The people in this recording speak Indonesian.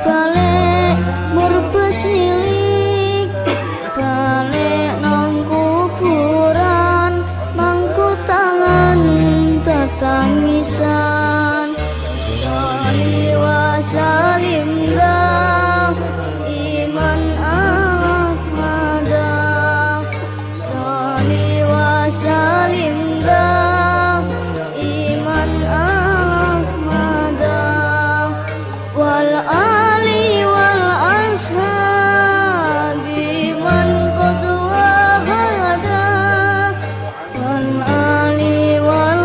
balik murbes milik balik nang kuburan mangku tangan tetangisan sali wa salim dah iman Ahmad sali wa salim dah iman Ahmad wal ali wal ashabi man qadwa hada wal ali wal